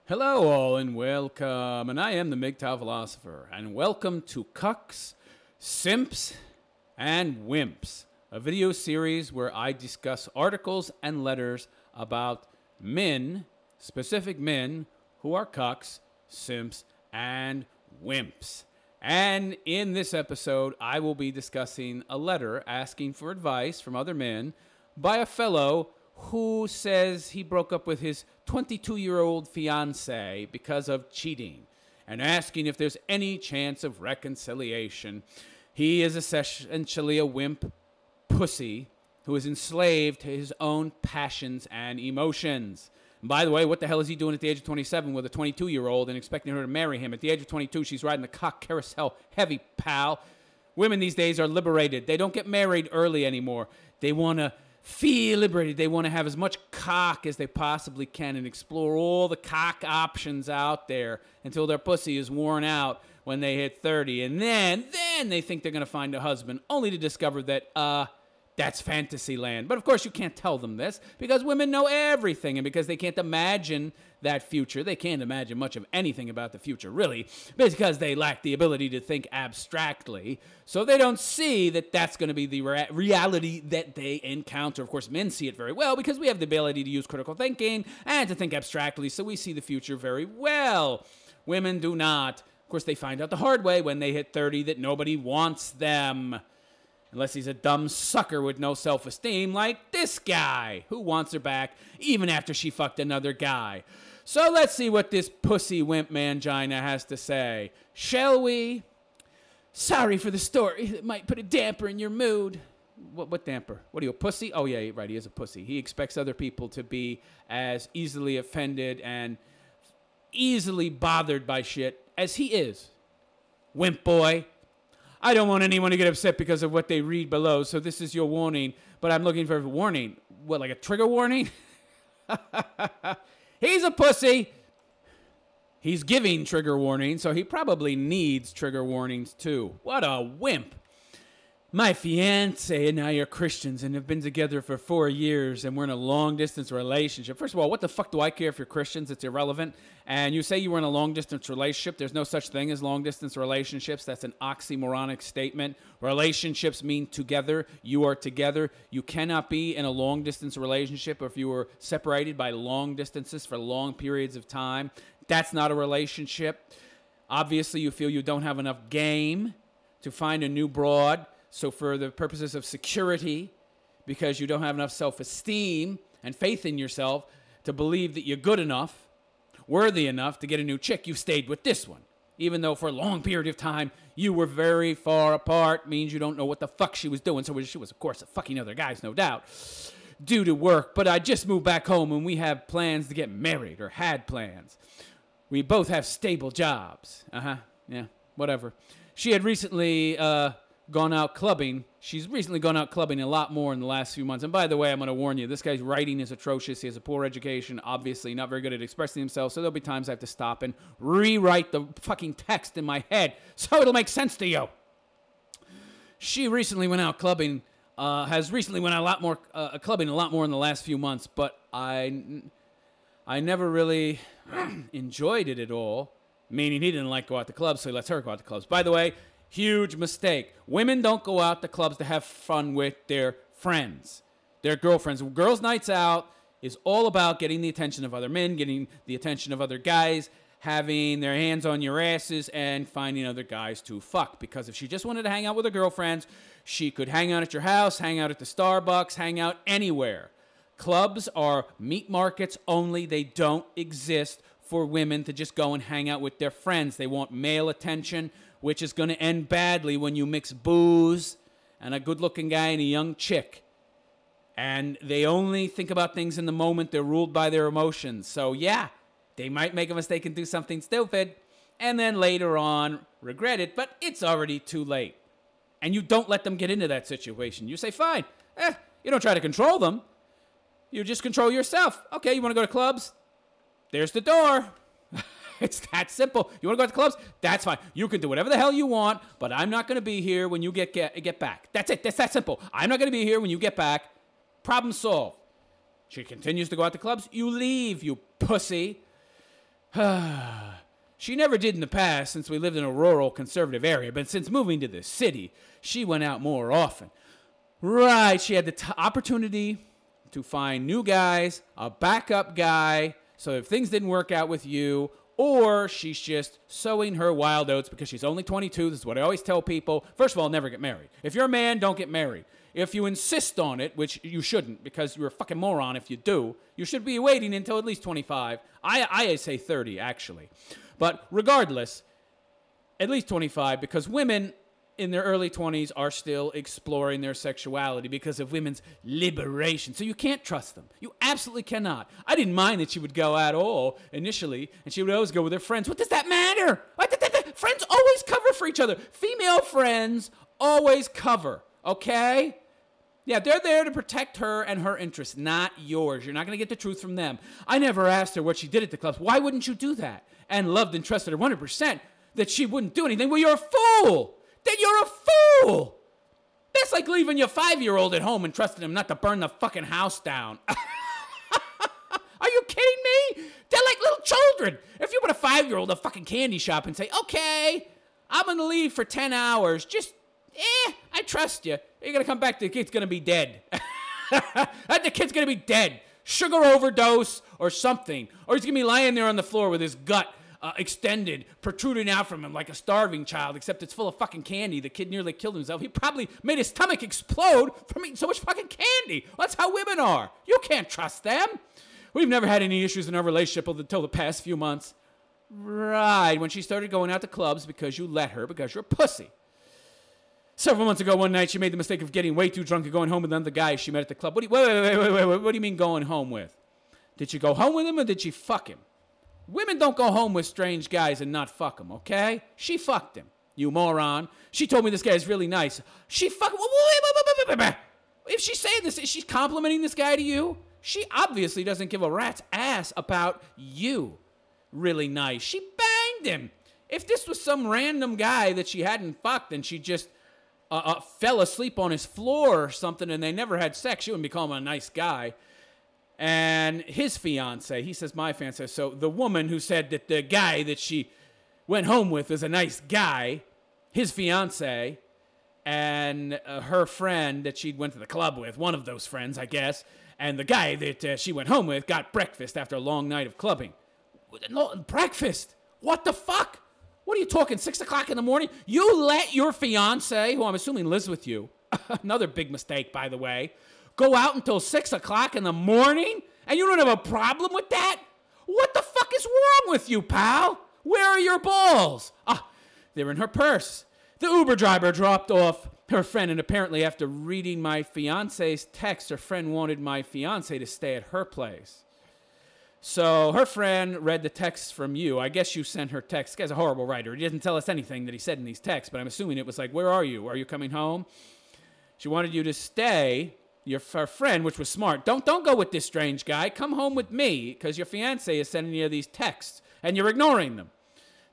Hello all and welcome, and I am the MGTOW philosopher, and welcome to Cucks, Simps, and Wimps, a video series where I discuss articles and letters about men, specific men, who are cucks, simps, and wimps. And in this episode, I will be discussing a letter asking for advice from other men by a fellow who says he broke up with his 22-year-old fiancée because of cheating, and asking if there's any chance of reconciliation. He is essentially a wimp pussy who is enslaved to his own passions and emotions. And by the way, what the hell is he doing at the age of 27 with a 22-year-old and expecting her to marry him? At the age of 22, she's riding the cock carousel heavy, pal. Women these days are liberated. They don't get married early anymore. They want to feel liberated. They want to have as much cock as they possibly can and explore all the cock options out there until their pussy is worn out when they hit 30. And then they think they're going to find a husband, only to discover that, that's fantasy land. But of course you can't tell them this because women know everything, and because they can't imagine that future. They can't imagine much of anything about the future, really, because they lack the ability to think abstractly. So they don't see that that's going to be the reality that they encounter. Of course, men see it very well because we have the ability to use critical thinking and to think abstractly, so we see the future very well. Women do not. Of course, they find out the hard way when they hit 30 that nobody wants them. Unless he's a dumb sucker with no self-esteem like this guy, who wants her back even after she fucked another guy. So let's see what this pussy wimp mangina has to say. Shall we? Sorry for the story that might put a damper in your mood. What damper? What are you, a pussy? Oh, yeah, right, he is a pussy. He expects other people to be as easily offended and easily bothered by shit as he is. Wimp boy. I don't want anyone to get upset because of what they read below, so this is your warning. But I'm looking for a warning. What, like a trigger warning? He's a pussy. He's giving trigger warnings, so he probably needs trigger warnings too. What a wimp. My fiancé and I are Christians and have been together for 4 years, and we're in a long-distance relationship. First of all, what the fuck do I care if you're Christians? It's irrelevant. And you say you were in a long-distance relationship. There's no such thing as long-distance relationships. That's an oxymoronic statement. Relationships mean together. You are together. You cannot be in a long-distance relationship if you were separated by long distances for long periods of time. That's not a relationship. Obviously, you feel you don't have enough game to find a new broad. So for the purposes of security, because you don't have enough self-esteem and faith in yourself to believe that you're good enough, worthy enough to get a new chick, you stayed with this one. Even though for a long period of time, you were very far apart, means you don't know what the fuck she was doing. So she was, of course, fucking other guys, no doubt, due to work. But I just moved back home and we have plans to get married, or had plans. We both have stable jobs. Yeah, whatever. She had recently gone out clubbing. She's recently gone out clubbing a lot more in the last few months. And by the way, I'm going to warn you, this guy's writing is atrocious. He has a poor education, obviously not very good at expressing himself, so there'll be times I have to stop and rewrite the fucking text in my head so it'll make sense to you. She recently went out clubbing, has recently went out a lot more clubbing a lot more in the last few months, but I never really enjoyed it at all, meaning he didn't like go out to clubs, so he lets her go out to clubs. By the way, huge mistake. Women don't go out to clubs to have fun with their friends, their girlfriends. Girls' nights out is all about getting the attention of other men, getting the attention of other guys, having their hands on your asses, and finding other guys to fuck. Because if she just wanted to hang out with her girlfriends, she could hang out at your house, hang out at the Starbucks, hang out anywhere. Clubs are meat markets only. They don't exist for women to just go and hang out with their friends. They want male attention, which is going to end badly when you mix booze and a good-looking guy and a young chick. And they only think about things in the moment. They're ruled by their emotions. So, yeah, they might make a mistake and do something stupid, and then later on regret it, but it's already too late. And you don't let them get into that situation. You say, fine. You don't try to control them. You just control yourself. Okay, you want to go to clubs? There's the door. It's that simple. You want to go to the clubs? That's fine. You can do whatever the hell you want, but I'm not going to be here when you get back. That's it. That's that simple. I'm not going to be here when you get back. Problem solved. She continues to go out to clubs. You leave, you pussy. She never did in the past since we lived in a rural conservative area, but since moving to the city, she went out more often. Right, she had the opportunity to find new guys, a backup guy, so if things didn't work out with you, or she's just sowing her wild oats because she's only 22. This is what I always tell people. First of all, never get married. If you're a man, don't get married. If you insist on it, which you shouldn't because you're a fucking moron if you do, you should be waiting until at least 25. I say 30, actually. But regardless, at least 25 because women in their early 20s are still exploring their sexuality because of women's liberation. So you can't trust them. You absolutely cannot. I didn't mind that she would go out all initially, and she would always go with her friends. What does that matter? Friends always cover for each other. Female friends always cover, okay? Yeah, they're there to protect her and her interests, not yours. You're not going to get the truth from them. I never asked her what she did at the clubs. Why wouldn't you do that? And loved and trusted her 100% that she wouldn't do anything. Well, you're a fool. Then you're a fool. That's like leaving your 5-year-old at home and trusting him not to burn the fucking house down. Are you kidding me? They're like little children. If you put a 5-year-old in a fucking candy shop and say, okay, I'm going to leave for 10 hours. Just, I trust you. You're going to come back, the kid's going to be dead. The kid's going to be dead. Sugar overdose or something. Or he's going to be lying there on the floor with his gut extended, protruding out from him like a starving child, except it's full of fucking candy. The kid nearly killed himself. He probably made his stomach explode from eating so much fucking candy. That's how women are. You can't trust them. We've never had any issues in our relationship until the past few months. Right, when she started going out to clubs because you let her, because you're a pussy. Several months ago, one night, she made the mistake of getting way too drunk and going home with another guy she met at the club. Wait, what do you mean going home with? Did she go home with him or did she fuck him? Women don't go home with strange guys and not fuck them, okay? She fucked him, you moron. She told me this guy is really nice. She fucked... If she's saying this, is she complimenting this guy to you? She obviously doesn't give a rat's ass about you. Really nice. She banged him. If this was some random guy that she hadn't fucked and she just fell asleep on his floor or something and they never had sex, she wouldn't be calling him a nice guy. And his fiance, he says my fiance, so the woman who said that the guy that she went home with was a nice guy, his fiance, and her friend that she went to the club with, one of those friends, I guess, and the guy that she went home with got breakfast after a long night of clubbing. No, breakfast? What the fuck? What are you talking, 6 o'clock in the morning? You let your fiance, who I'm assuming lives with you, another big mistake, by the way, go out until 6 o'clock in the morning? And you don't have a problem with that? What the fuck is wrong with you, pal? Where are your balls? They're in her purse. The Uber driver dropped off her friend, and apparently after reading my fiance's text, her friend wanted my fiance to stay at her place. So her friend read the text from you. I guess you sent her text. This guy's a horrible writer. He doesn't tell us anything that he said in these texts, but I'm assuming it was like, where are you? Are you coming home? She wanted you to stay. Her friend, which was smart, don't go with this strange guy. Come home with me, because your fiance is sending you these texts, and you're ignoring them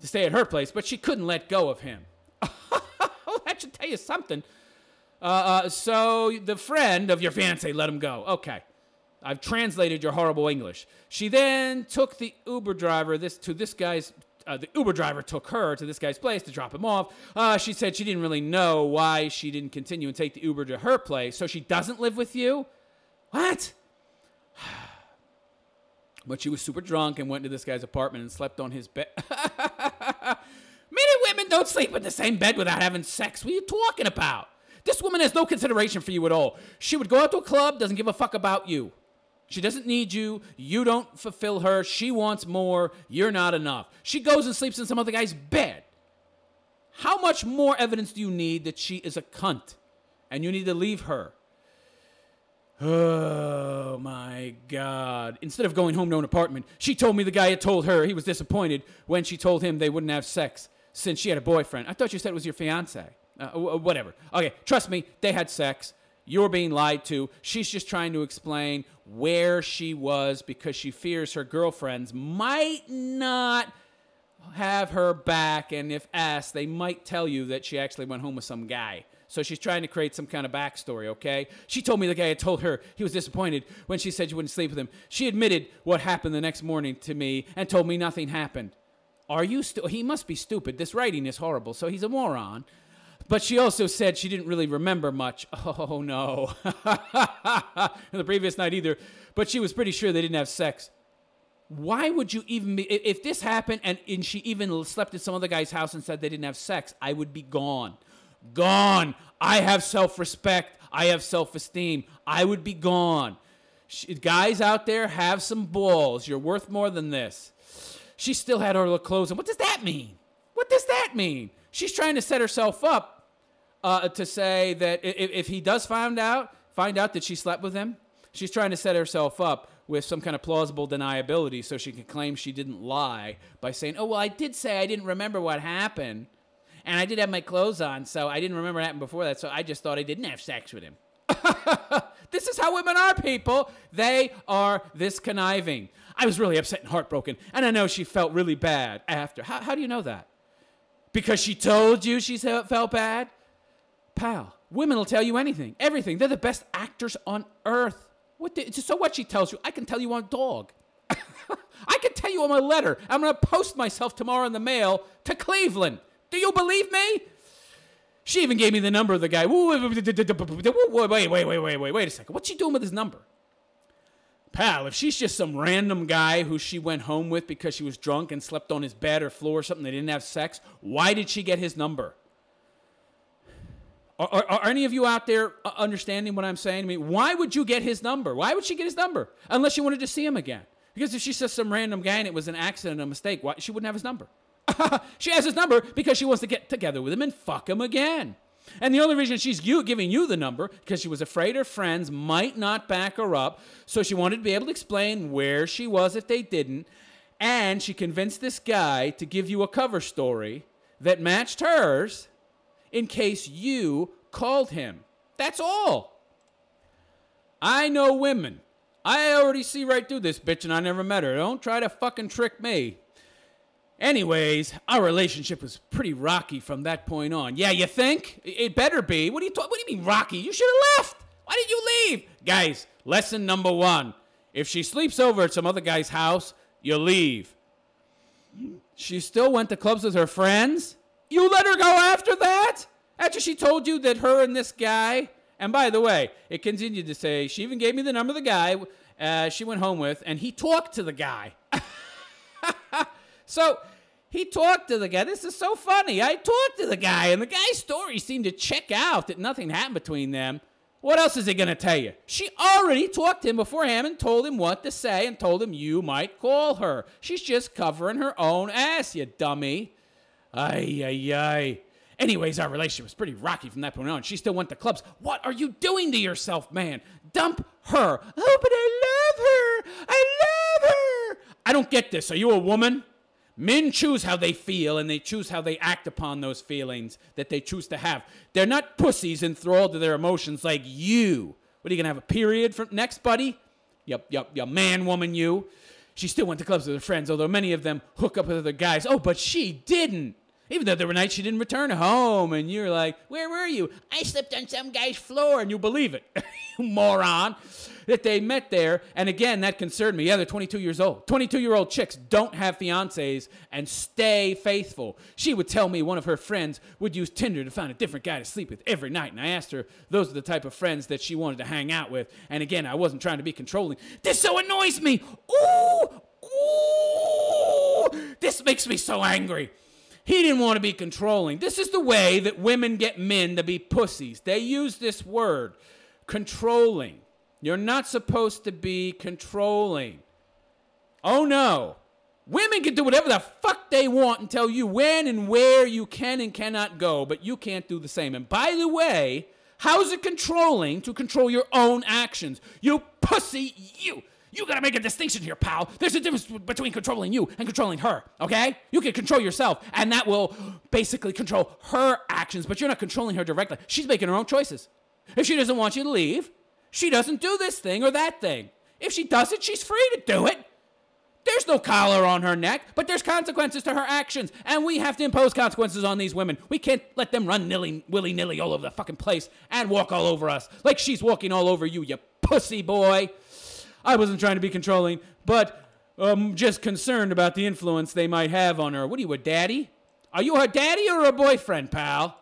to stay at her place, but she couldn't let go of him. That should tell you something. So the friend of your fiance let him go. Okay. I've translated your horrible English. She then took the Uber driver the Uber driver took her to this guy's place to drop him off. She said she didn't really know why she didn't continue and take the Uber to her place. So she doesn't live with you? What? But she was super drunk and went to this guy's apartment and slept on his bed. Men and women don't sleep in the same bed without having sex. What are you talking about? This woman has no consideration for you at all. She would go out to a club, doesn't give a fuck about you. She doesn't need you. You don't fulfill her. She wants more. You're not enough. She goes and sleeps in some other guy's bed. How much more evidence do you need that she is a cunt and you need to leave her? Oh, my God. Instead of going home to an apartment, she told me the guy had told her he was disappointed when she told him they wouldn't have sex since she had a boyfriend. I thought you said it was your fiance. Whatever. Okay, trust me, they had sex. You're being lied to. She's just trying to explain where she was because she fears her girlfriends might not have her back, and if asked, they might tell you that she actually went home with some guy. So she's trying to create some kind of backstory, okay? She told me the guy had told her he was disappointed when she said she wouldn't sleep with him. She admitted what happened the next morning to me and told me nothing happened. Are you he must be stupid. This writing is horrible, so he's a moron. But she also said she didn't really remember much. Oh, no. The previous night either. But she was pretty sure they didn't have sex. Why would you even be... If this happened and she even slept at some other guy's house and said they didn't have sex, I would be gone. Gone. I have self-respect. I have self-esteem. I would be gone. Guys out there, have some balls. You're worth more than this. She still had her clothes on. What does that mean? What does that mean? She's trying to set herself up to say that if he does find out that she slept with him, she's trying to set herself up with some kind of plausible deniability so she can claim she didn't lie by saying, oh, well, I did say I didn't remember what happened, and I did have my clothes on, so I didn't remember what happened before that, so I just thought I didn't have sex with him. This is how women are, people. They are this conniving. I was really upset and heartbroken, and I know she felt really bad after. How do you know that? Because she told you she felt bad? Pal, women will tell you anything, everything. They're the best actors on earth. So what she tells you, I can tell you on dog. I can tell you on my letter. I'm going to post myself tomorrow in the mail to Cleveland. Do you believe me? She even gave me the number of the guy. Wait a second. What's she doing with his number? Pal, if she's just some random guy who she went home with because she was drunk and slept on his bed or floor or something, they didn't have sex, why did she get his number? Are any of you out there understanding what I'm saying? I mean, why would you get his number? Why would she get his number? Unless you wanted to see him again. Because if she's just some random guy and it was an accident, a mistake, she wouldn't have his number. She has his number because she wants to get together with him and fuck him again. And the only reason she's giving you the number, because she was afraid her friends might not back her up, so she wanted to be able to explain where she was if they didn't, and she convinced this guy to give you a cover story that matched hers in case you called him. That's all. I know women. I already see right through this bitch, and I never met her. Don't try to fucking trick me. Anyways, our relationship was pretty rocky from that point on. Yeah, you think? It better be. What do you mean rocky? You should have left. Why did you leave? Guys, lesson number 1. If she sleeps over at some other guy's house, you leave. She still went to clubs with her friends? You let her go after that? After she told you that her and this guy... And by the way, it continued to say, she even gave me the number of the guy she went home with, and he talked to the guy. So... he talked to the guy. This is so funny. I talked to the guy, and the guy's story seemed to check out that nothing happened between them. What else is he going to tell you? She already talked to him beforehand and told him what to say and told him you might call her. She's just covering her own ass, you dummy. Ay, ay, ay. Anyways, our relationship was pretty rocky from that point on. She still went to clubs. What are you doing to yourself, man? Dump her. Oh, but I love her. I love her. I don't get this. Are you a woman? Men choose how they feel, and they choose how they act upon those feelings that they choose to have. They're not pussies enthralled to their emotions like you. What, are you going to have a period for next, buddy? Yup, man, woman, you. She still went to clubs with her friends, although many of them hook up with other guys. Oh, but she didn't. Even though there were nights she didn't return home, and you're like, where were you? I slept on some guy's floor, and you believe it, you moron, that they met there. And again, that concerned me. Yeah, they're 22 years old. 22-year-old chicks don't have fiancés and stay faithful. She would tell me one of her friends would use Tinder to find a different guy to sleep with every night. And I asked her, those are the type of friends that she wanted to hang out with. And again, I wasn't trying to be controlling. This so annoys me. Ooh, this makes me so angry. He didn't want to be controlling. This is the way that women get men to be pussies. They use this word, controlling. You're not supposed to be controlling. Oh, no. Women can do whatever the fuck they want and tell you when and where you can and cannot go, but you can't do the same. And by the way, how is it controlling to control your own actions? You pussy, you. You gotta make a distinction here, pal. There's a difference between controlling you and controlling her, okay? You can control yourself, and that will basically control her actions, but you're not controlling her directly. She's making her own choices. If she doesn't want you to leave, she doesn't do this thing or that thing. If she does it, she's free to do it. There's no collar on her neck, but there's consequences to her actions, and we have to impose consequences on these women. We can't let them run willy-nilly all over the fucking place and walk all over us like she's walking all over you, you pussy boy. I wasn't trying to be controlling, but I'm just concerned about the influence they might have on her. What are you, a daddy? Are you her daddy or her boyfriend, pal?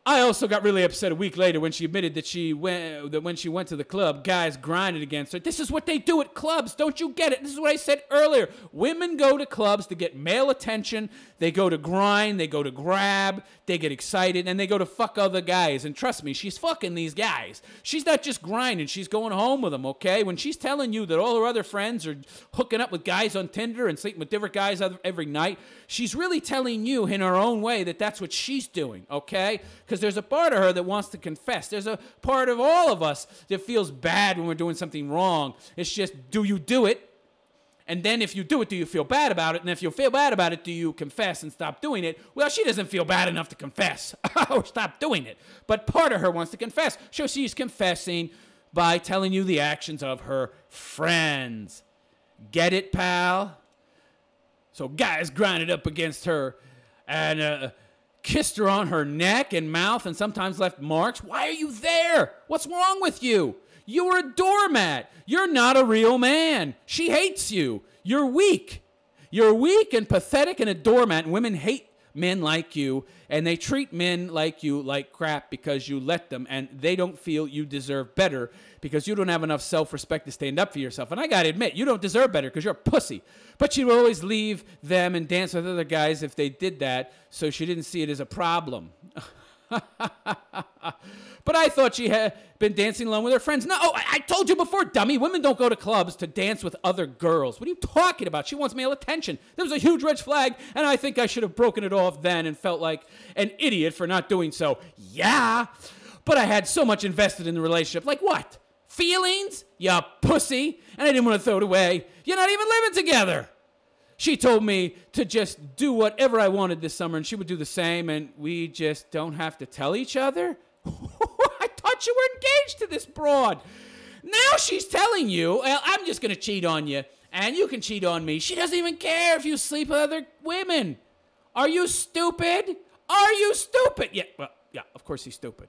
I also got really upset a week later when she admitted that when she went to the club, guys grinded against her. This is what they do at clubs. Don't you get it? This is what I said earlier. Women go to clubs to get male attention. They go to grind. They go to grab. They get excited. And they go to fuck other guys. And trust me, she's fucking these guys. She's not just grinding. She's going home with them, okay? When she's telling you that all her other friends are hooking up with guys on Tinder and sleeping with different guys every night, she's really telling you in her own way that that's what she's doing, okay? Because there's a part of her that wants to confess. There's a part of all of us that feels bad when we're doing something wrong. It's just, do you do it? And then if you do it, do you feel bad about it? And if you feel bad about it, do you confess and stop doing it? Well, she doesn't feel bad enough to confess or stop doing it. But part of her wants to confess. So she's confessing by telling you the actions of her friends. Get it, pal? So guys grinded up against her and kissed her on her neck and mouth and sometimes left marks. Why are you there? What's wrong with you? You were a doormat. You're not a real man. She hates you. You're weak. You're weak and pathetic and a doormat. And women hate men like you, and they treat men like you like crap because you let them, and they don't feel you deserve better because you don't have enough self-respect to stand up for yourself. And I got to admit, you don't deserve better because you're a pussy. But she'd always leave them and dance with other guys if they did that, so she didn't see it as a problem. But I thought she had been dancing alone with her friends. No, I told you before, dummy. Women don't go to clubs to dance with other girls. What are you talking about? She wants male attention. There was a huge red flag, and I think I should have broken it off then and felt like an idiot for not doing so. Yeah, but I had so much invested in the relationship. Like what? Feelings? You pussy. And I didn't want to throw it away. You're not even living together. She told me to just do whatever I wanted this summer, and she would do the same, and we just don't have to tell each other? I thought you were engaged to this broad. Now she's telling you, well, I'm just going to cheat on you, and you can cheat on me. She doesn't even care if you sleep with other women. Are you stupid? Are you stupid? Yeah, well, yeah, of course he's stupid.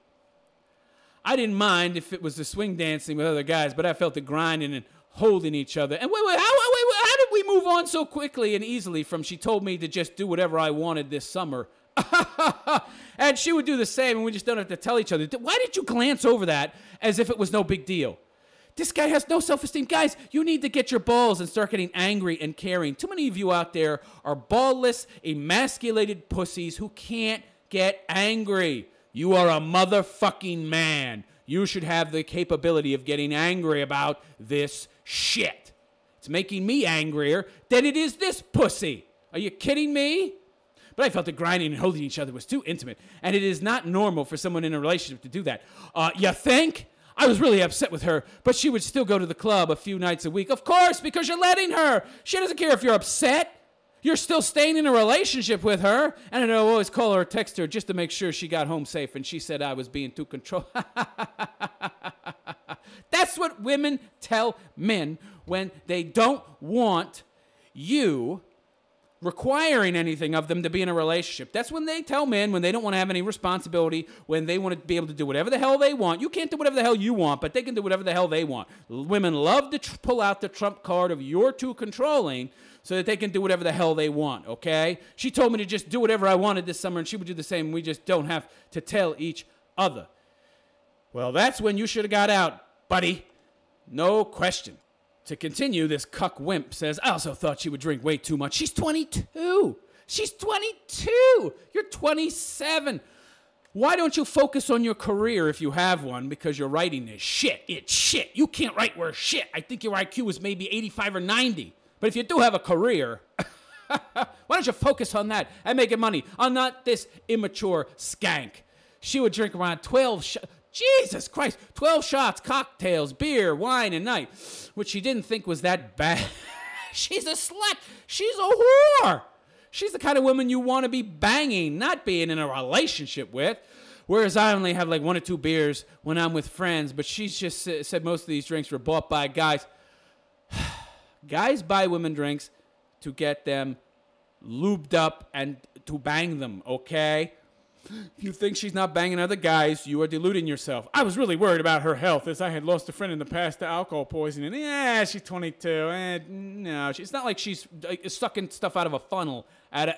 I didn't mind if it was the swing dancing with other guys, but I felt the grinding and holding each other. And how did we move on so quickly and easily from she told me to just do whatever I wanted this summer? And she would do the same, and we just don't have to tell each other. Why did you glance over that as if it was no big deal? This guy has no self-esteem. Guys, you need to get your balls and start getting angry and caring. Too many of you out there are ballless, emasculated pussies who can't get angry. You are a motherfucking man. You should have the capability of getting angry about this shit. It's making me angrier than it is this pussy. Are you kidding me? But I felt the grinding and holding each other was too intimate, and it is not normal for someone in a relationship to do that. You think? I was really upset with her, but she would still go to the club a few nights a week. Of course, because you're letting her. She doesn't care if you're upset. You're still staying in a relationship with her. And I'd always call her or text her just to make sure she got home safe, and she said I was being too controlled. That's what women tell men when they don't want you requiring anything of them to be in a relationship. That's when they tell men when they don't want to have any responsibility, when they want to be able to do whatever the hell they want. You can't do whatever the hell you want, but they can do whatever the hell they want. Women love to pull out the trump card of you're too controlling so that they can do whatever the hell they want, okay? She told me to just do whatever I wanted this summer, and she would do the same. We just don't have to tell each other. Well, that's when you should have got out, buddy. No question. To continue, this cuck wimp says, I also thought she would drink way too much. She's 22. She's 22. You're 27. Why don't you focus on your career if you have one? Because your writing is shit. It's shit. You can't write worth shit. I think your IQ is maybe 85 or 90. But if you do have a career, why don't you focus on that and making money? On not this immature skank. She would drink around 12 shots. Jesus Christ, 12 shots, cocktails, beer, wine, and night, which she didn't think was that bad. She's a slut. She's a whore. She's the kind of woman you want to be banging, not being in a relationship with. Whereas I only have like 1 or 2 beers when I'm with friends, but she's just said most of these drinks were bought by guys. Guys buy women drinks to get them lubed up and to bang them, okay? If you think she's not banging other guys, you are deluding yourself. I was really worried about her health as I had lost a friend in the past to alcohol poisoning. Yeah, she's 22. No, it's not like she's sucking stuff out of a funnel at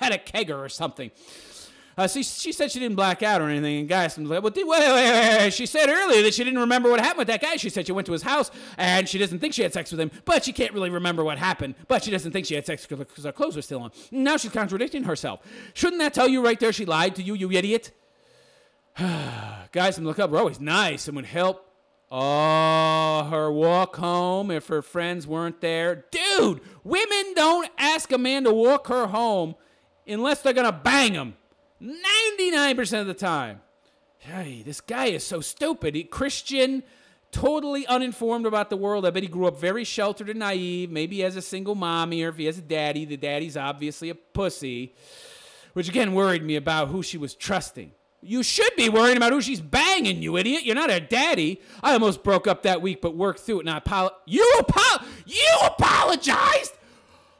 a kegger or something. She said she didn't black out or anything, and guys was like, well, wait. She said earlier that she didn't remember what happened with that guy. She said she went to his house, and she doesn't think she had sex with him, but she can't really remember what happened, but she doesn't think she had sex because her clothes were still on. Now she's contradicting herself. Shouldn't that tell you right there she lied to you, you idiot? Guys from look up were always nice and would help her walk home if her friends weren't there. Dude, women don't ask a man to walk her home unless they're going to bang him. 99% of the time. Hey, this guy is so stupid. Christian, totally uninformed about the world. I bet he grew up very sheltered and naive. Maybe he has a single mommy, or if he has a daddy, the daddy's obviously a pussy. Which again worried me about who she was trusting. You should be worrying about who she's banging, you idiot. You're not her daddy. I almost broke up that week, but worked through it. And You apologized?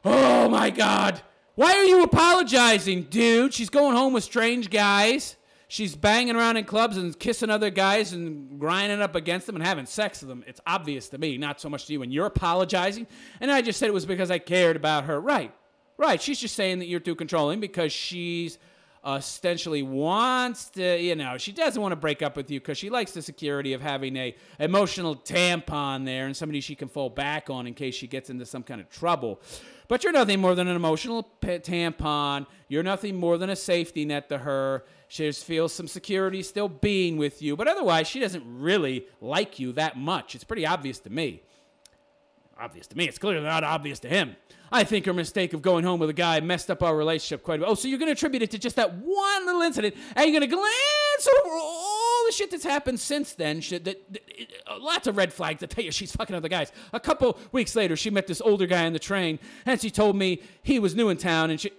Oh my God. Why are you apologizing, dude? She's going home with strange guys. She's banging around in clubs and kissing other guys and grinding up against them and having sex with them. It's obvious to me, not so much to you. And you're apologizing? And I just said it was because I cared about her. Right. She's just saying that you're too controlling because she's ostensibly wants to, she doesn't want to break up with you because she likes the security of having a emotional tampon there and somebody she can fall back on in case she gets into some kind of trouble. But you're nothing more than an emotional tampon. You're nothing more than a safety net to her. She just feels some security still being with you. But otherwise, she doesn't really like you that much. It's pretty obvious to me. Obvious to me. It's clearly not obvious to him. I think her mistake of going home with a guy messed up our relationship quite a bit. Oh, so you're going to attribute it to just that one little incident, and you're going to glance over all the shit that's happened since then. Lots of red flags that tell you she's fucking other guys. A couple weeks later, she met this older guy on the train, and she told me he was new in town, and she...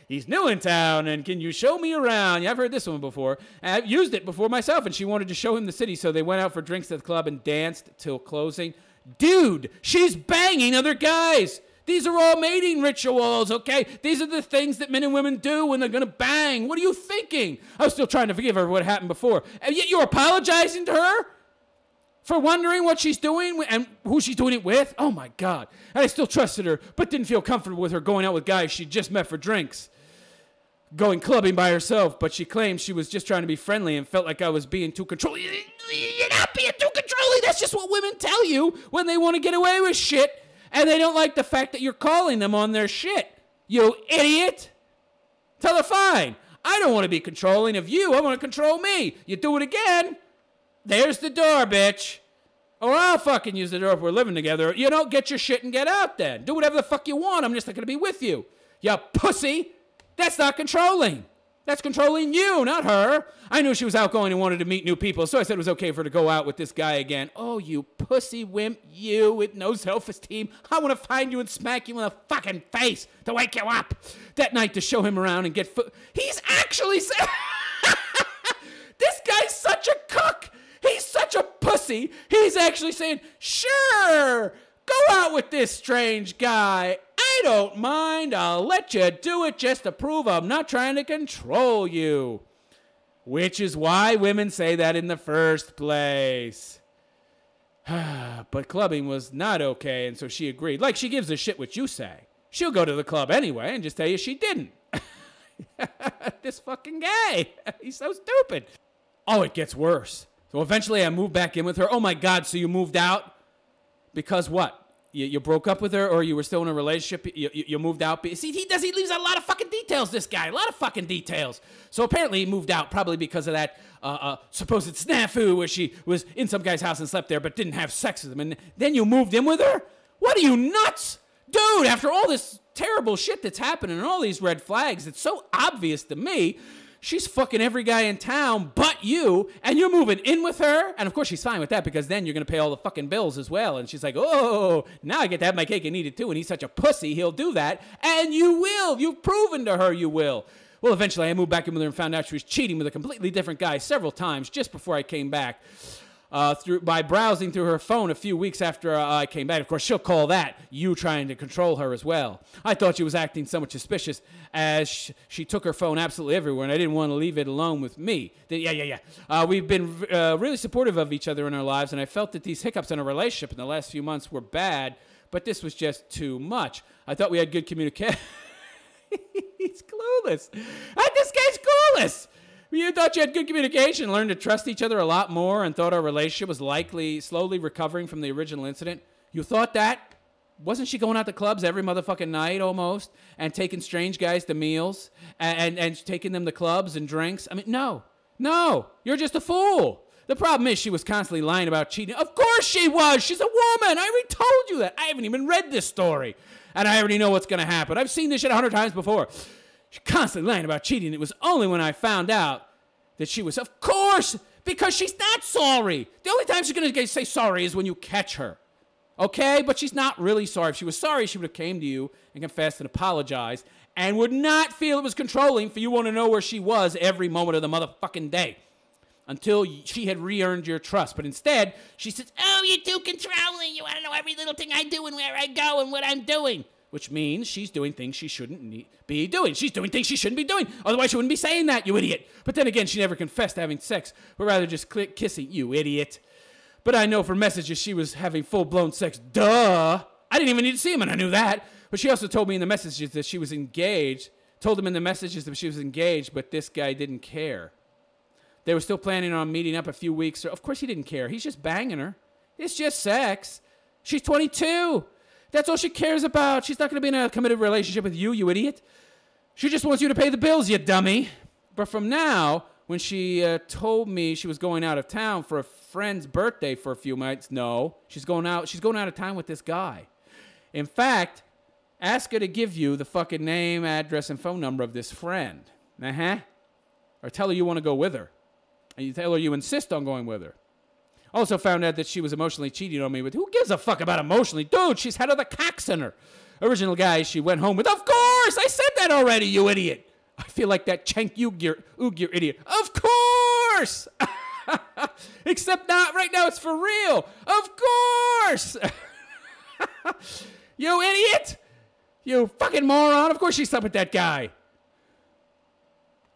He's new in town, and can you show me around? Yeah, I've heard this one before. I've used it before myself, and she wanted to show him the city, so they went out for drinks at the club and danced till closing. Dude, she's banging other guys. These are all mating rituals, okay? These are the things that men and women do when they're going to bang. What are you thinking? I was still trying to forgive her for what happened before. And yet you're apologizing to her for wondering what she's doing and who she's doing it with? Oh, my God. And I still trusted her, but didn't feel comfortable with her going out with guys she just met for drinks. Going clubbing by herself, but she claimed she was just trying to be friendly and felt like I was being too controlling. You're not being too controlling. That's just what women tell you when they want to get away with shit, and they don't like the fact that you're calling them on their shit. You idiot. Tell her, fine. I don't want to be controlling of you. I want to control me. You do it again, there's the door, bitch. Or I'll fucking use the door if we're living together. You don't get your shit and get out then. Do whatever the fuck you want. I'm just not going to be with you. You pussy. That's not controlling. That's controlling you, not her. I knew she was outgoing and wanted to meet new people, so I said it was okay for her to go out with this guy again. Oh, you pussy wimp, you with no self-esteem. I want to find you and smack you in the fucking face to wake you up. That night to show him around and get He's actually saying... This guy's such a cuck. He's such a pussy. He's actually saying, sure, go out with this strange guy. I don't mind. I'll let you do it just to prove I'm not trying to control you. Which is why women say that in the first place. But clubbing was not okay, and so she agreed. Like she gives a shit what you say. She'll go to the club anyway and just tell you she didn't. This fucking guy. He's so stupid. Oh, it gets worse. So eventually I moved back in with her. Oh my God, so you moved out? Because what? You broke up with her, or you were still in a relationship? You moved out? See, he leaves out a lot of fucking details, this guy. A lot of fucking details. So apparently he moved out probably because of that supposed snafu where she was in some guy's house and slept there but didn't have sex with him. And then you moved in with her? What are you, nuts? Dude, after all this terrible shit that's happening and all these red flags, it's so obvious to me. She's fucking every guy in town but you, and you're moving in with her. And of course she's fine with that because then you're going to pay all the fucking bills as well. And she's like, oh, now I get to have my cake and eat it too. And he's such a pussy, he'll do that. And you will. You've proven to her you will. Well, eventually I moved back in with her and found out she was cheating with a completely different guy several times just before I came back. by browsing through her phone a few weeks after I came back. Of course, she'll call that you trying to control her as well. I thought she was acting somewhat suspicious as she took her phone absolutely everywhere, and I didn't want to leave it alone with me. We've been really supportive of each other in our lives, and I felt that these hiccups in our relationship in the last few months were bad, but this was just too much. I thought we had good communication. He's clueless. This guy's clueless. You thought you had good communication, learned to trust each other a lot more, and thought our relationship was likely slowly recovering from the original incident. You thought that? Wasn't she going out to clubs every motherfucking night almost, and taking strange guys to meals, and taking them to clubs and drinks? I mean, no, you're just a fool. The problem is she was constantly lying about cheating. Of course she was. She's a woman. I already told you that. I haven't even read this story, and I already know what's going to happen. I've seen this shit 100 times before. She's constantly lying about cheating. It was only when I found out that she was, of course, because she's not sorry. The only time she's going to say sorry is when you catch her. Okay? But she's not really sorry. If she was sorry, she would have came to you and confessed and apologized and would not feel it was controlling for you want to know where she was every moment of the motherfucking day until she had re-earned your trust. But instead, she says, oh, you're too controlling. You want to know every little thing I do and where I go and what I'm doing. Which means she's doing things she shouldn't be doing. She's doing things she shouldn't be doing. Otherwise, she wouldn't be saying that, you idiot. But then again, she never confessed to having sex, but rather just kissing, you idiot. But I know from messages she was having full-blown sex. Duh. I didn't even need to see him, and I knew that. But she also told me in the messages that she was engaged. Told him in the messages that she was engaged, but this guy didn't care. They were still planning on meeting up a few weeks. Of course he didn't care. He's just banging her. It's just sex. She's 22. That's all she cares about. She's not going to be in a committed relationship with you, you idiot. She just wants you to pay the bills, you dummy. But from now, when she told me she was going out of town for a friend's birthday for a few months, no, she's going out of town with this guy. In fact, ask her to give you the fucking name, address, and phone number of this friend. Or tell her you want to go with her. And you tell her you insist on going with her. Also found out that she was emotionally cheating on me with, who gives a fuck about emotionally? Dude, she's head of the Cucks Center. Original guy she went home with. Of course! I said that already, you idiot. I feel like that Cenk Uyghur idiot. Of course! Except not right now, it's for real. Of course! You idiot! You fucking moron. Of course she slept with that guy.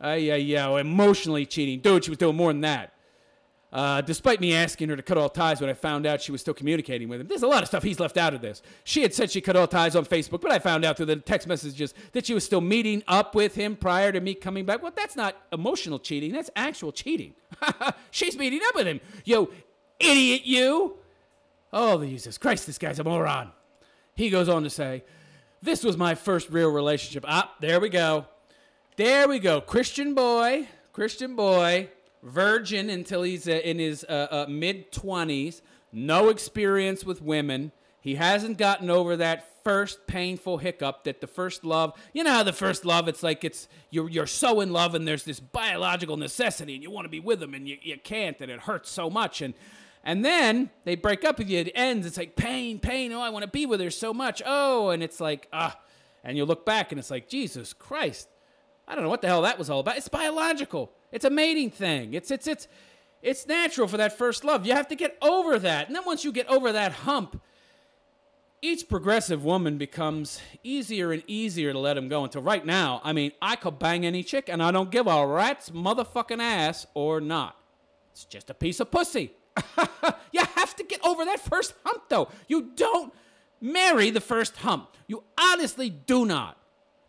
Emotionally cheating. Dude, she was doing more than that. Despite me asking her to cut all ties when I found out she was still communicating with him. There's a lot of stuff he's left out of this. She had said she cut all ties on Facebook, but I found out through the text messages that she was still meeting up with him prior to me coming back. Well, that's not emotional cheating. That's actual cheating. She's meeting up with him. You idiot, you. Oh, Jesus Christ, this guy's a moron. He goes on to say, this was my first real relationship. There we go. There we go. Christian boy. Virgin until he's in his mid-20s, no experience with women. He hasn't gotten over that first painful hiccup that the first love, you know how the first love, it's like you're so in love and there's this biological necessity and you want to be with them and you can't and it hurts so much. And then they break up with you, it ends, it's like pain, oh, I want to be with her so much, oh, and it's like, and you look back and it's like, Jesus Christ, I don't know what the hell that was all about. It's biological. It's a mating thing. It's natural for that first love. You have to get over that. And then once you get over that hump, each progressive woman becomes easier and easier to let him go until right now, I mean, I could bang any chick and I don't give a rat's motherfucking ass or not. It's just a piece of pussy. You have to get over that first hump, though. You don't marry the first hump. You honestly do not.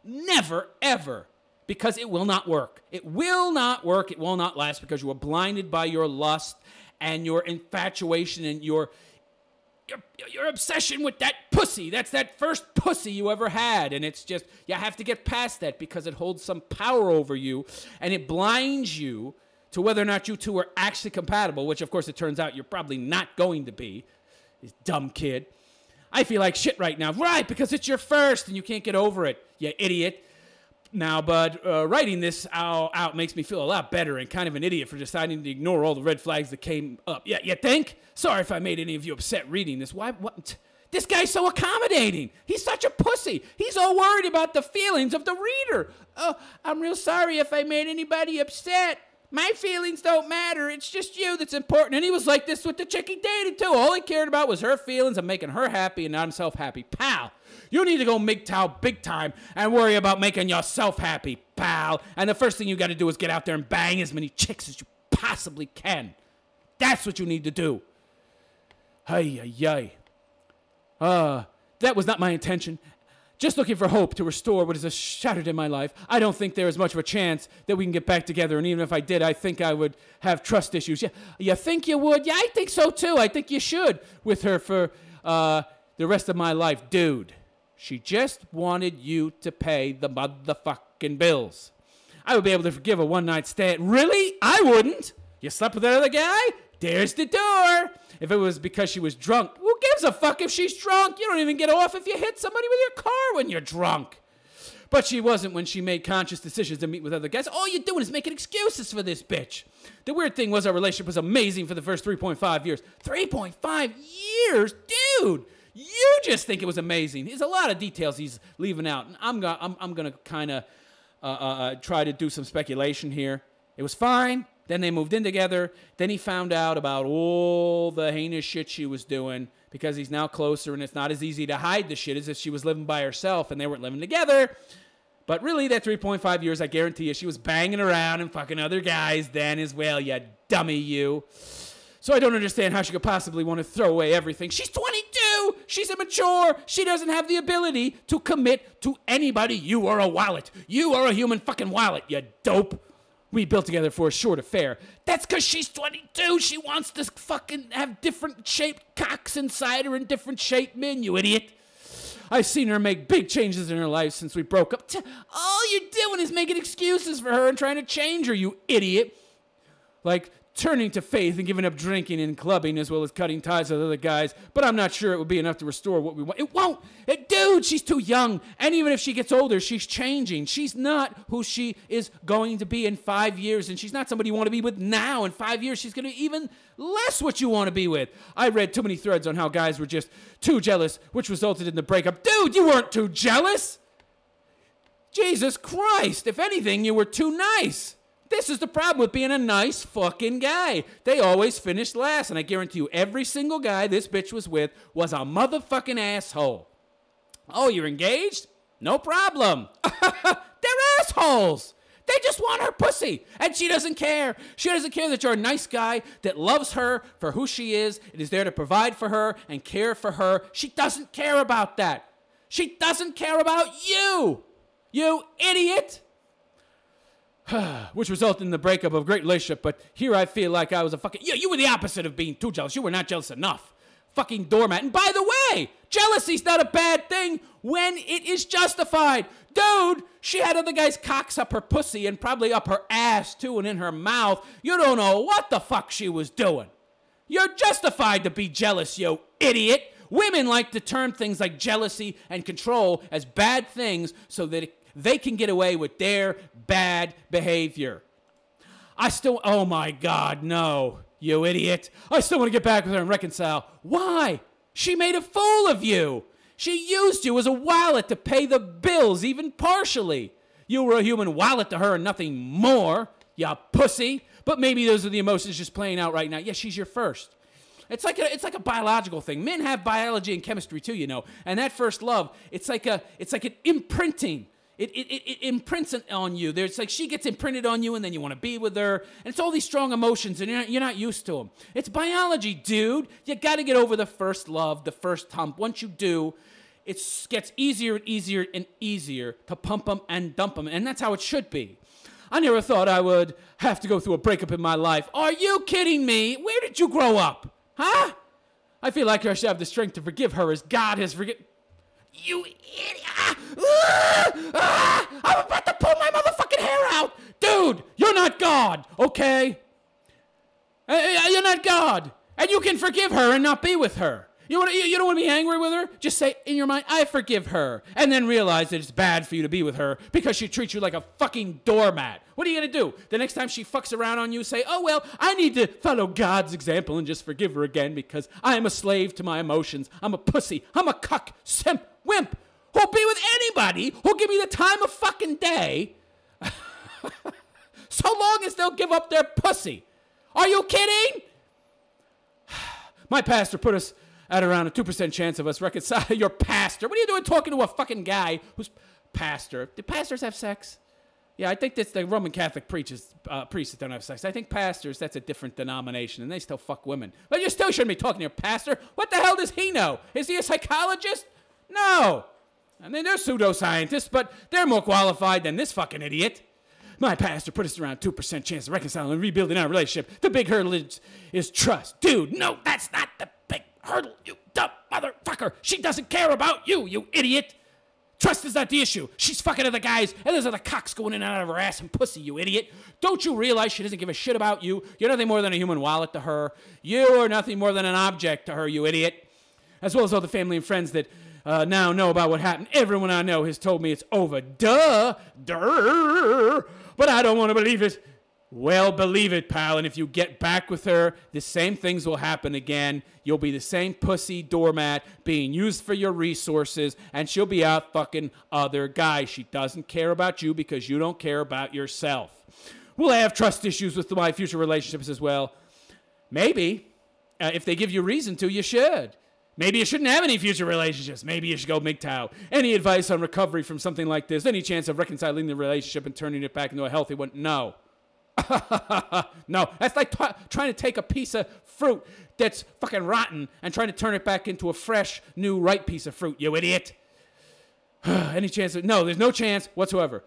Never, ever. Because it will not work. It will not work. It will not last because you are blinded by your lust and your infatuation and your obsession with that pussy. That's that first pussy you ever had. And it's just, you have to get past that because it holds some power over you and it blinds you to whether or not you two are actually compatible, which of course it turns out you're probably not going to be. This dumb kid. I feel like shit right now. Right, because it's your first and you can't get over it, you idiot. Now, bud, writing this out makes me feel a lot better and kind of an idiot for deciding to ignore all the red flags that came up. Yeah, you think? Sorry if I made any of you upset reading this. Why? What? This guy's so accommodating. He's such a pussy. He's all worried about the feelings of the reader. Oh, I'm real sorry if I made anybody upset. My feelings don't matter. It's just you that's important. And he was like this with the chick he dated, too. All he cared about was her feelings and making her happy and not himself happy. Pal, you need to go MGTOW big time and worry about making yourself happy, pal. And the first thing you got to do is get out there and bang as many chicks as you possibly can. That's what you need to do. That was not my intention. Just looking for hope to restore what is shattered in my life. I don't think there is much of a chance that we can get back together. And even if I did, I think I would have trust issues. Yeah, you think you would? Yeah, I think so too. I think you should with her for the rest of my life. Dude, she just wanted you to pay the motherfucking bills. I would be able to forgive a one-night stand. Really? I wouldn't. You slept with that other guy? There's the door. If it was because she was drunk, who gives a fuck if she's drunk? You don't even get off if you hit somebody with your car when you're drunk. But she wasn't when she made conscious decisions to meet with other guys. All you're doing is making excuses for this bitch. The weird thing was our relationship was amazing for the first 3.5 years. 3.5 years? Dude, you just think it was amazing. There's a lot of details he's leaving out. And I'm going to kind of try to do some speculation here. It was fine. Then they moved in together. Then he found out about all the heinous shit she was doing because he's now closer and it's not as easy to hide the shit as if she was living by herself and they weren't living together. But really, that 3.5 years, I guarantee you, she was banging around and fucking other guys then as well, you dummy you. So I don't understand how she could possibly want to throw away everything. She's 22. She's immature. She doesn't have the ability to commit to anybody. You are a wallet. You are a human fucking wallet, you dope. We built together for a short affair. That's because she's 22. She wants to fucking have different shaped cocks inside her and different shaped men, you idiot. I've seen her make big changes in her life since we broke up. All you're doing is making excuses for her and trying to change her, you idiot. Like turning to faith and giving up drinking and clubbing as well as cutting ties with other guys. But I'm not sure it would be enough to restore what we want. It won't. Dude, she's too young. And even if she gets older, she's changing. She's not who she is going to be in 5 years. And she's not somebody you want to be with now. In 5 years, she's going to be even less what you want to be with. I read too many threads on how guys were just too jealous, which resulted in the breakup. Dude, you weren't too jealous. Jesus Christ. If anything, you were too nice. This is the problem with being a nice fucking guy. They always finish last, and I guarantee you every single guy this bitch was with was a motherfucking asshole. Oh, you're engaged? No problem. They're assholes. They just want her pussy, and she doesn't care. She doesn't care that you're a nice guy that loves her for who she is and is there to provide for her and care for her. She doesn't care about that. She doesn't care about you, you idiot. Which resulted in the breakup of a great relationship, but here I feel like I was a fucking... You were the opposite of being too jealous. You were not jealous enough. Fucking doormat. And by the way, jealousy's not a bad thing when it is justified. Dude, she had other guys' cocks up her pussy and probably up her ass, too, and in her mouth. You don't know what the fuck she was doing. You're justified to be jealous, you idiot. Women like to term things like jealousy and control as bad things so that they can get away with their bad behavior. Oh my God, no, you idiot. I still want to get back with her and reconcile. Why? She made a fool of you. She used you as a wallet to pay the bills, even partially. You were a human wallet to her and nothing more, you pussy. But maybe those are the emotions just playing out right now. Yeah, she's your first. It's like a biological thing. Men have biology and chemistry too, you know. And that first love, it's like an imprinting. It imprints on you. It's like she gets imprinted on you, and then you want to be with her. And it's all these strong emotions, and you're not used to them. It's biology, dude. You got to get over the first love, the first hump. Once you do, it gets easier and easier and easier to pump them and dump them, and that's how it should be. I never thought I would have to go through a breakup in my life. Are you kidding me? Where did you grow up? Huh? I feel like I should have the strength to forgive her as God has forgiven... You idiot! I'm about to pull my motherfucking hair out! Dude, you're not God, okay? You're not God. And you can forgive her and not be with her. You don't want to be angry with her? Just say in your mind, I forgive her. And then realize that it's bad for you to be with her because she treats you like a fucking doormat. What are you going to do? The next time she fucks around on you, say, oh, well, I need to follow God's example and just forgive her again because I am a slave to my emotions. I'm a pussy. I'm a cuck, simp, wimp who'll be with anybody who'll give me the time of fucking day. So long as they'll give up their pussy. Are you kidding? My pastor put us at around a 2% chance of us reconciling. Your pastor? What are you doing talking to a fucking guy who's pastor? Do pastors have sex? Yeah, I think that's the Roman Catholic priests that don't have sex. I think pastors, that's a different denomination, and they still fuck women. But you still shouldn't be talking to your pastor. What the hell does he know? Is he a psychologist? No. I mean, they're pseudoscientists, but they're more qualified than this fucking idiot. My pastor put us around 2% chance of reconciling and rebuilding our relationship. The big hurdle is trust. Dude, no, that's not the big hurdle, you dumb motherfucker. She doesn't care about you, you idiot. Trust is not the issue. She's fucking other guys, and there's other cocks going in and out of her ass and pussy, you idiot. Don't you realize she doesn't give a shit about you? You're nothing more than a human wallet to her. You are nothing more than an object to her, you idiot. As well as all the family and friends that now know about what happened. Everyone I know has told me it's over. Duh. But I don't want to believe it. Well, believe it, pal. And if you get back with her, the same things will happen again. You'll be the same pussy doormat being used for your resources, and she'll be out fucking other guys. She doesn't care about you because you don't care about yourself. Will I have trust issues with my future relationships as well? Maybe. If they give you reason to, you should. Maybe you shouldn't have any future relationships. Maybe you should go MGTOW. Any advice on recovery from something like this? Any chance of reconciling the relationship and turning it back into a healthy one? No. No, that's like trying to take a piece of fruit that's fucking rotten and trying to turn it back into a fresh, new, ripe piece of fruit, you idiot. Any chance of... No, there's no chance whatsoever.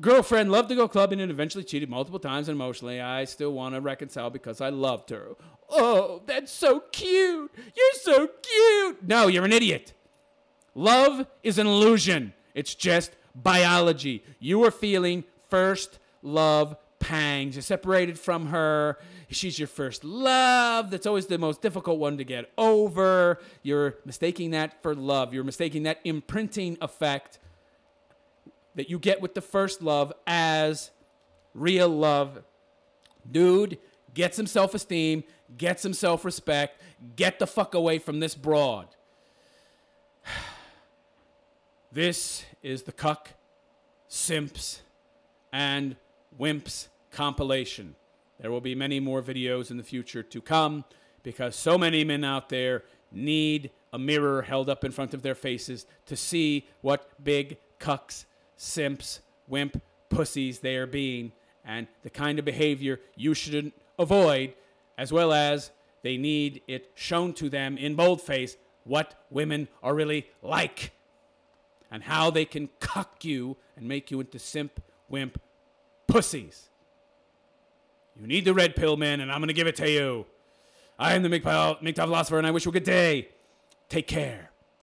Girlfriend loved to go clubbing and eventually cheated multiple times and emotionally. I still want to reconcile because I loved her. Oh, that's so cute. You're so cute. No, you're an idiot. Love is an illusion. It's just biology. You are feeling first love pangs. You're separated from her. She's your first love. That's always the most difficult one to get over. You're mistaking that for love. You're mistaking that imprinting effect that you get with the first love as real love. Dude, get some self-esteem. Get some self-respect. Get the fuck away from this broad. This is the Cuck, Simps, and Wimps compilation. There will be many more videos in the future to come because so many men out there need a mirror held up in front of their faces to see what big cucks, simps, wimp pussies they are being and the kind of behavior you should avoid, as well as they need it shown to them in boldface what women are really like and how they can cuck you and make you into simp, wimp pussies. You need the red pill, man, and I'm going to give it to you. I am the MGTOW philosopher, and I wish you a good day. Take care.